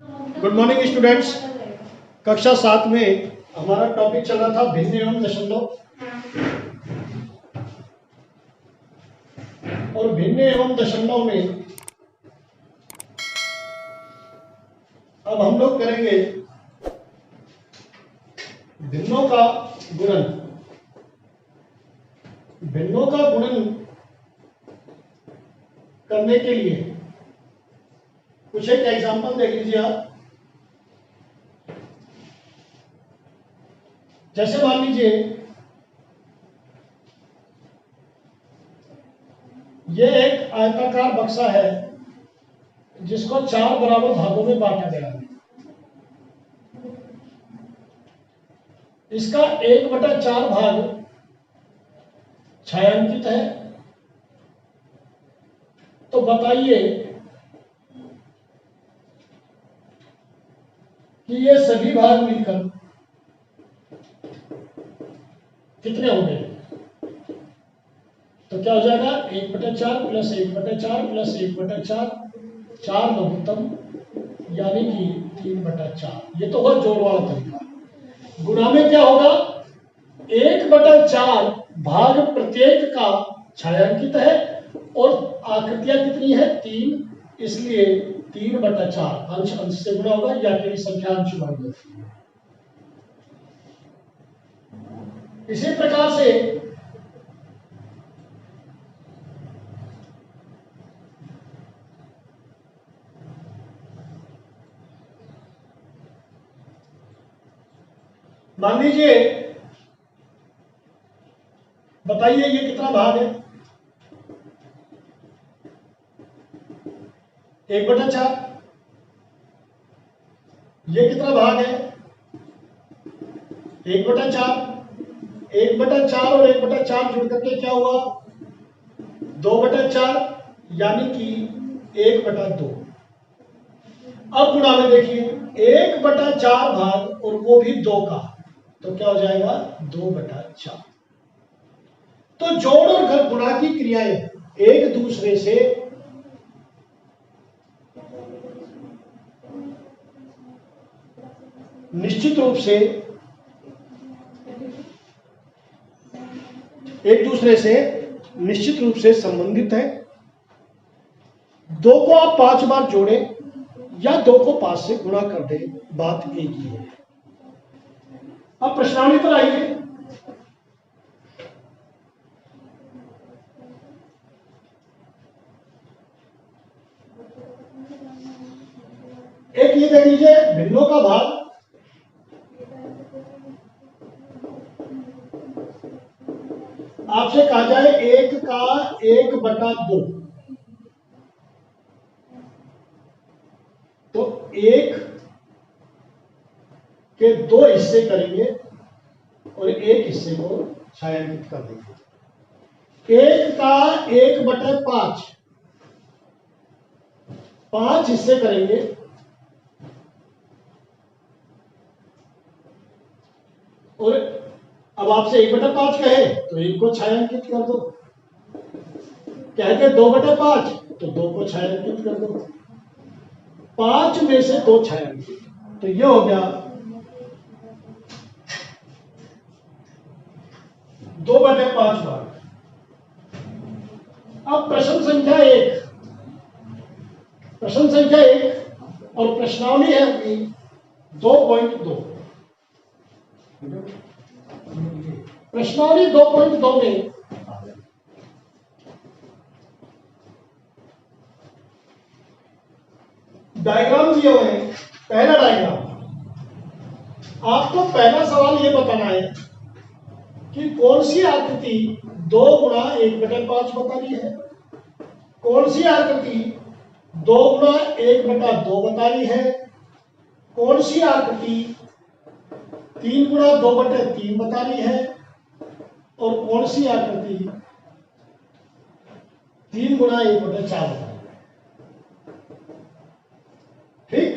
Good morning students. कक्षा 7 में हमारा टॉपिक चल रहा था भिन्न एवं दशमलव, और भिन्न एवं दशमलव में अब हम लोग करेंगे भिन्नों का गुणन। भिन्नों का गुणन करने के लिए कुछ एक एग्जाम्पल देख लीजिए आप। जैसे मान लीजिए ये एक आयताकार बक्सा है जिसको 4 बराबर भागों में बांटा गया है। इसका 1/4 भाग छायांकित है। तो बताइए कि ये सभी भाग मिलकर कितने होंगे। तो क्या हो जाएगा 1/4 प्लस 1/4 प्लस 1/4, 4 लघुत्तम यानी कि 3/4। ये तो हुआ जोड़ वाला तरीका। गुणा में क्या होगा 1/4 भाग प्रत्येक का छायांकित है और आकृतियां कितनी है 3, इसलिए 3/4 अंश अंश से गुणा होगा या अकेली संख्या अंश बन जाती है। इसी प्रकार से मान लीजिए, बताइए ये कितना भाग है 1/4। ये कितना भाग है 1/4। 1/4 और 1/4 जुड़ करके क्या हुआ 2/4 यानी कि 1/2। अब गुणा में देखिए 1/4 भाग और वो भी 2 का, तो क्या हो जाएगा 2/4। तो जोड़ और गुणा की क्रियाएं एक दूसरे से निश्चित रूप से संबंधित है। 2 को आप 5 बार जोड़ें या 2 को 5 से गुणा कर दें, बात एक ही है। अब प्रश्नावली पर आइए। एक ये देख लीजिए भिन्नों का भाग। आपसे कहा जाए 1 का 1/2, तो 1 के 2 हिस्से करेंगे और 1 हिस्से को छायांकित कर देंगे। 1 का 1/5, 5 हिस्से करेंगे और अब आपसे 1/5 कहे तो 1 को छायांकित कर दो, कहते 2/5 तो 2 को छायांकित कर दो। 5 में से 2 छायांकित, तो ये हो गया 2/5 भाग। अब प्रश्न संख्या 1 और प्रश्नावली है अपनी 2.2। प्रश्नावली 2.2 में डायग्राम दिए हुए हैं। पहला डायग्राम, आपको पहला सवाल ये बताना है कि कौन सी आकृति 2 गुणा 1/5 बता रही है, कौन सी आकृति 2 गुणा 1/2 बता रही है, कौन सी आकृति 3 गुणा 2/3 बता रही है, और कौन सी आकृति 3 गुणा 1/4 बता रही है। ठीक,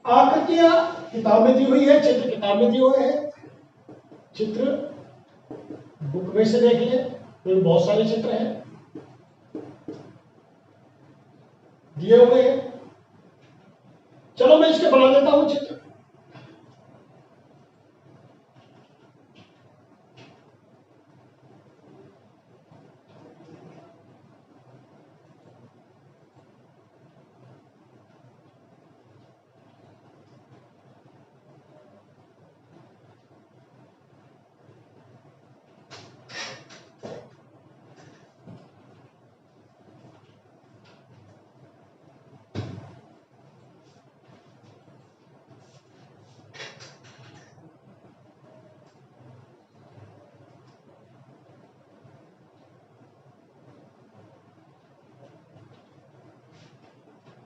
आकृतियां किताब में दी हुई है, चित्र किताब में दिए हुए हैं। चित्र बुक में से देखिए, तो बहुत सारे चित्र हैं। दिए हुए हैं। चलो मैं इसके बना देता हूं चित्र।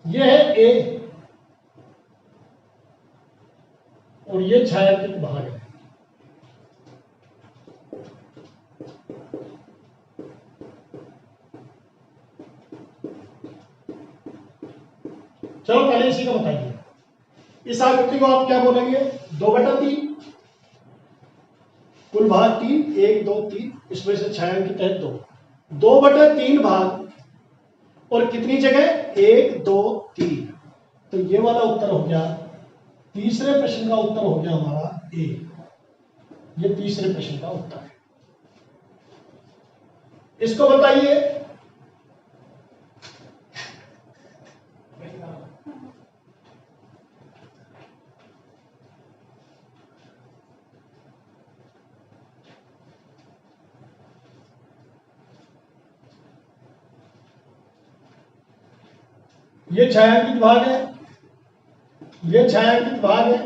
यह है ए और ये छायांकित भाग है। चलो पहले इसी का बताइए। इस आकृति को आप क्या बोलेंगे? 2/3, कुल भाग 3, 1 2 3, इसमें से छायांकित है 2। 2/3 भाग और कितनी जगह? 1 2 3। तो ये वाला उत्तर हो गया, तीसरे प्रश्न का उत्तर हो गया हमारा ए। ये तीसरे प्रश्न का उत्तर है। इसको बताइए। ये छायांकित भाग है, ये छायांकित भाग है।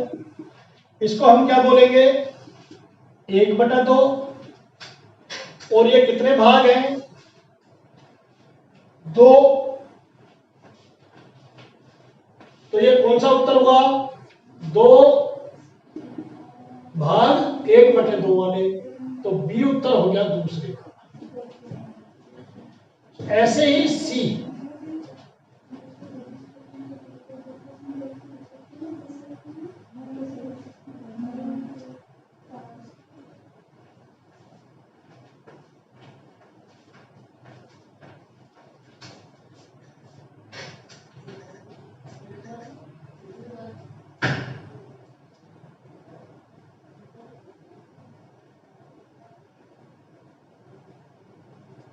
इसको हम क्या बोलेंगे? 1/2। और ये कितने भाग हैं? 2। तो ये कौन सा उत्तर हुआ? 2 भाग 1/2 वाले। तो बी उत्तर हो गया दूसरे का। ऐसे ही सी,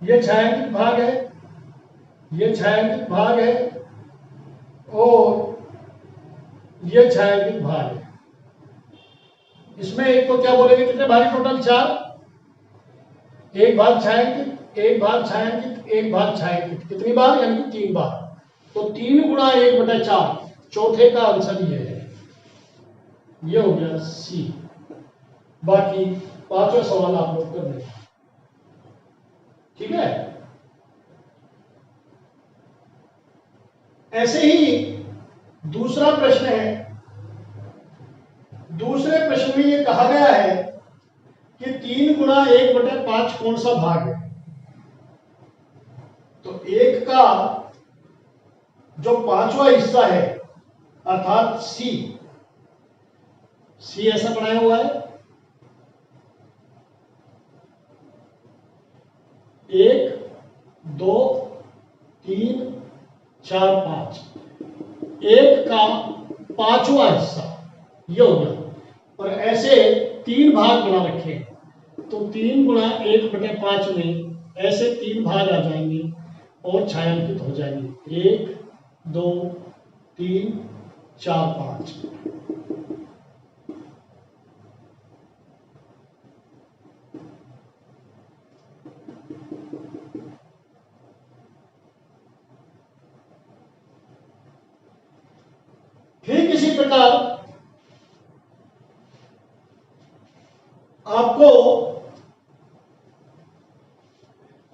ये छायांकित भाग है, ये छायांकित भाग है और ये छायांकित भाग है। इसमें एक को क्या बोलेंगे? कितने भाग? टोटल 4। एक भाग छायांकित, एक भाग छायांकित, एक भाग छायांकित। कितनी बार? यानी कि 3 बार। तो 3 गुणा 1/4, चौथे का आंसर ये है। ये हो गया सी। बाकी 5वां सवाल आप लोग कर लें। ठीक है। ऐसे ही दूसरा प्रश्न है। दूसरे प्रश्न में ये कहा गया है कि 3 गुणा 1/5 कौन सा भाग है? तो 1 का जो 5वां हिस्सा है अर्थात सी, सी ऐसा बनाया हुआ है। 1 2 3 4 5। 1 का 5वां हिस्सा ये हो गया। और ऐसे 3 भाग बना रखे। तो 3 गुणा 1/5 में ऐसे 3 भाग आ जाएंगे और छायांकित हो जाएंगे। 1 2 3 4 5। ठीक इसी प्रकार आपको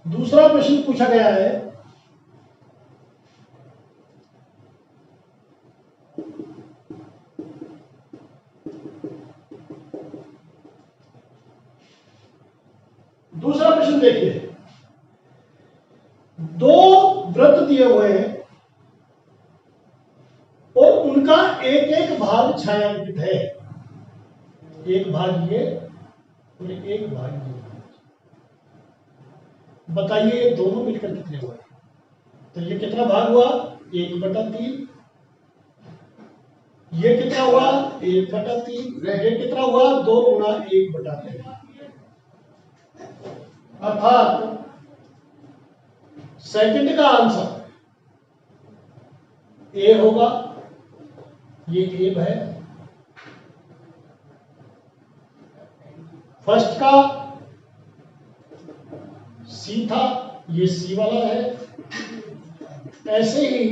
दूसरा प्रश्न पूछा गया है। दूसरा प्रश्न देखिए। 2 वृत्त दिए हुए हैं और उनका एक एक भाग छायांकित है। एक भाग ये और एक भाग ये। बताइए ये दोनों मिलकर कितने हुए? तो ये कितना भाग हुआ? 1/3। ये कितना हुआ 1/3। ये कितना हुआ 2 गुणा 1/3। अर्थात सेकंड का आंसर ए होगा। ये ए है। फर्स्ट का सी था, ये सी वाला है। ऐसे ही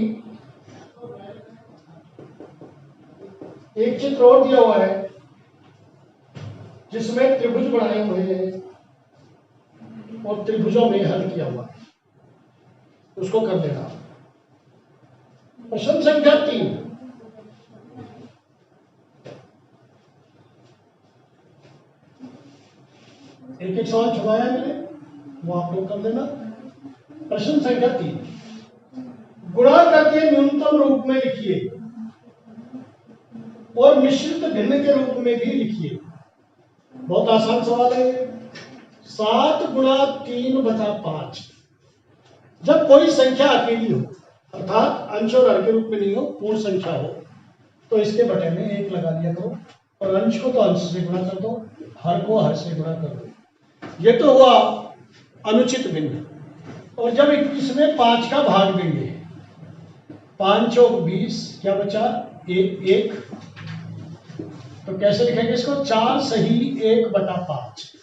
एक चित्र और दिया हुआ है जिसमें त्रिभुज बनाए हुए हैं और त्रिभुजों में हल किया हुआ है, उसको कर देना। प्रश्न संख्या 3। एक एक सवाल छुपाया है मैंने, वो आप लोग कर देना। प्रश्न संख्या 3, गुणा करके न्यूनतम रूप में लिखिए और मिश्रित भिन्न के रूप में भी लिखिए। बहुत आसान सवाल है। 7 गुणा 3/5। जब कोई संख्या अकेली हो, अर्थात अंश और हर के रूप में नहीं हो, पूर्ण संख्या हो, तो इसके बटे में 1 लगा दिया करो और अंश को तो अंश से गुणा कर दो, हर को हर से गुणा कर दो। ये तो हुआ अनुचित भिन्न। और जब इसमें 5 का भाग देंगे, 5 और 20, क्या बचा 1। तो कैसे लिखेंगे इसको? 4 सही 1/5।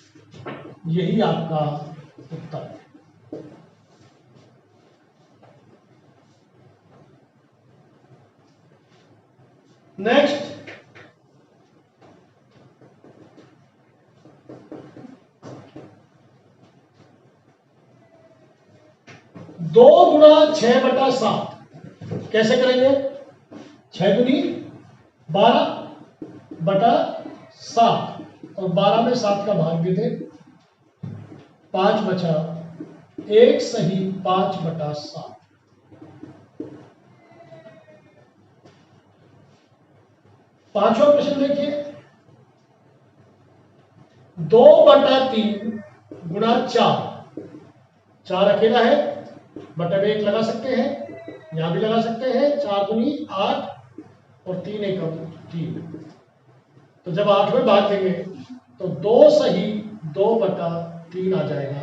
यही आपका उत्तर है। नेक्स्ट, दो गुणा 6/7 कैसे करेंगे? 6 दूनी 12/7 और 12 में 7 का भाग दे दे, 5 बचा, 1 सही 5/7। पांचवा प्रश्न देखिए, 2/3 गुणा 4। 4 अकेला है, बटा में 1 लगा सकते हैं, यहां भी लगा सकते हैं। 4 दूनी 8 और 3 एकम 3। तो जब 8 में भाग देंगे तो 2 सही 2/3 आ जाएगा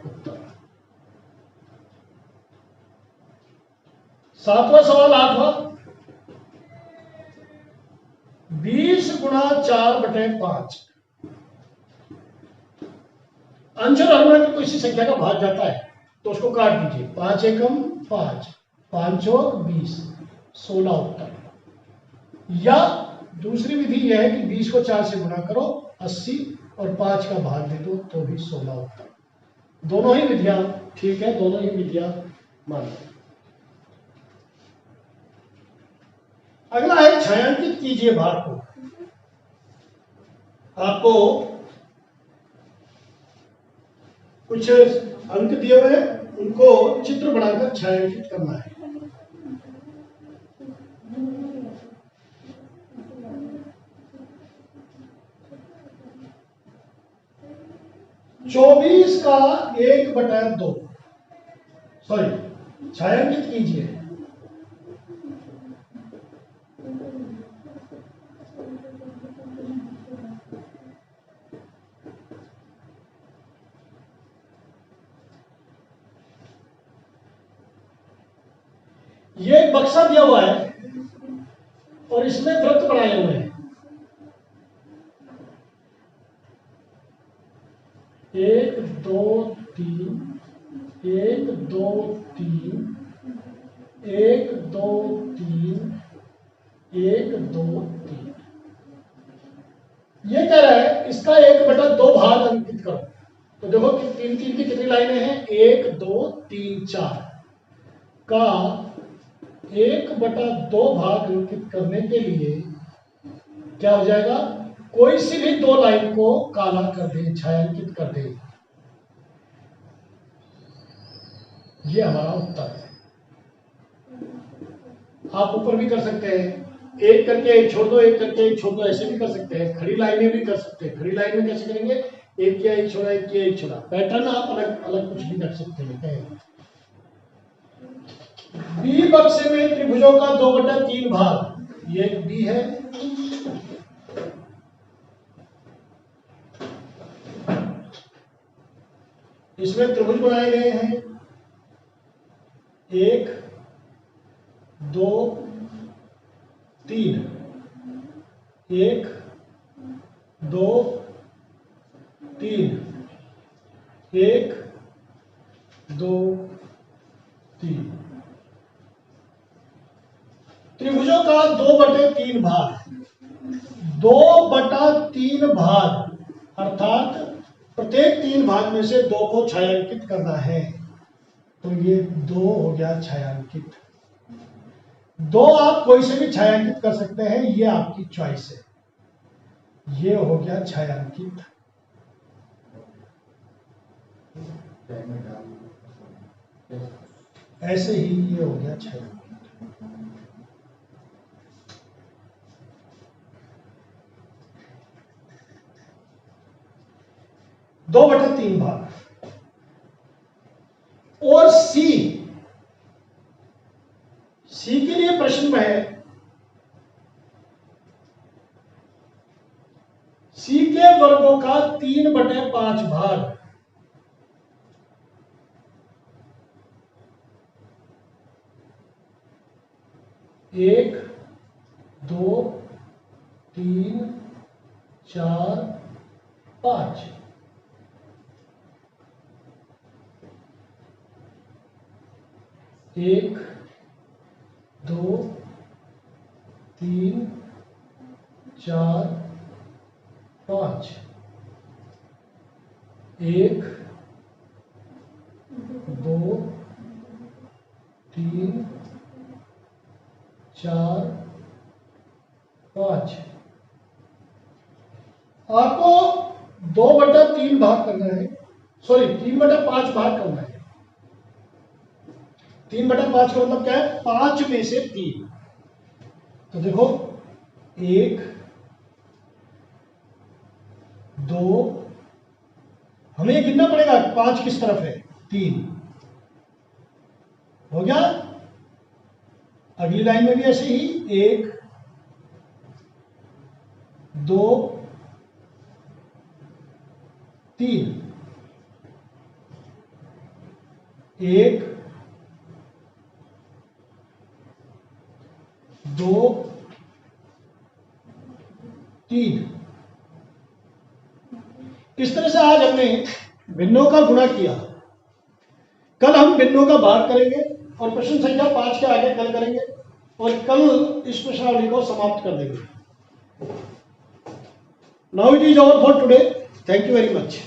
उत्तर। 7वां सवाल 8वां, 20 गुणा 4/5। अंश और हर में कोई सी संख्या का भाग जाता है तो उसको काट दीजिए। 5 एकम 5, 5 और 20, 16 उत्तर। या दूसरी विधि यह है कि 20 को 4 से गुणा करो, 80 और 5 का भाग दे दो तो भी 16 उत्तर। दोनों ही विधियां ठीक है, दोनों ही विधियां मानो। अगला है छायांकित कीजिए भाग को। आपको कुछ अंक दिए हुए हैं, उनको चित्र बनाकर छायांकित करना है। चौबीस का 1/2, सॉरी छायांकित कीजिए। ये एक बक्सा दिया हुआ है और इसमें वृत्त बनाए हुए हैं। 1 2 3, 1 2 3, 1 2 3, 1 2 3। ये कह रहा है इसका 1/2 भाग अंकित करो। तो देखो कि 3 3 की कितनी लाइनें हैं? 1 2 3 4 का 1/2 भाग अंकित करने के लिए क्या हो जाएगा? कोई सी भी 2 लाइन को काला कर दे, छायांकित कर दे। ये हमारा उत्तर है। आप ऊपर भी कर सकते हैं, एक करके एक छोड़ दो, एक करके एक छोड़ दो, ऐसे भी कर सकते हैं। खड़ी लाइनें भी कर सकते हैं। खड़ी लाइन में कैसे करेंगे? एक किया एक छोड़ा, एक किया एक छोड़ा। पैटर्न आप अलग अलग कुछ भी रख सकते हैं। बी बक्से में त्रिभुजों का 2/3 भाग, ये एक बी है, इसमें त्रिभुज बनाए गए हैं 1 2 3, 1 2 3, 1 2 3। त्रिभुजों का 2/3 भाग, 2/3 भाग अर्थात प्रत्येक 3 भाग में से 2 को छायांकित करना है, तो ये 2 हो गया छायांकित। 2 आप कोई से भी छायांकित कर सकते हैं, ये आपकी चॉइस है। ये हो गया छायांकित। ऐसे ही ये हो गया छायांकित। दो बटा 3 भाग। और सी के लिए प्रश्न में है, सी के वर्गों का 3/5 भाग, एक 2 3 4 5, एक 2 3 4 5, एक 2 3 4 5। आपको 2/3 भाग करना है, सॉरी 3/5 भाग करना है। 3/5 का मतलब क्या है? 5 में से 3। तो देखो 1 2, हमें ये गिनना पड़ेगा 5 किस तरफ है, 3 हो गया। अगली लाइन में भी ऐसे ही 1 2 3, 1 2 3। इस तरह से आज हमने भिन्नों का गुणा किया। कल हम भिन्नों का भाग करेंगे और प्रश्न संख्या 5 के आगे कल करेंगे, और कल इस प्रश्नावली को समाप्त कर देंगे। Now it is all for today. Thank you very much.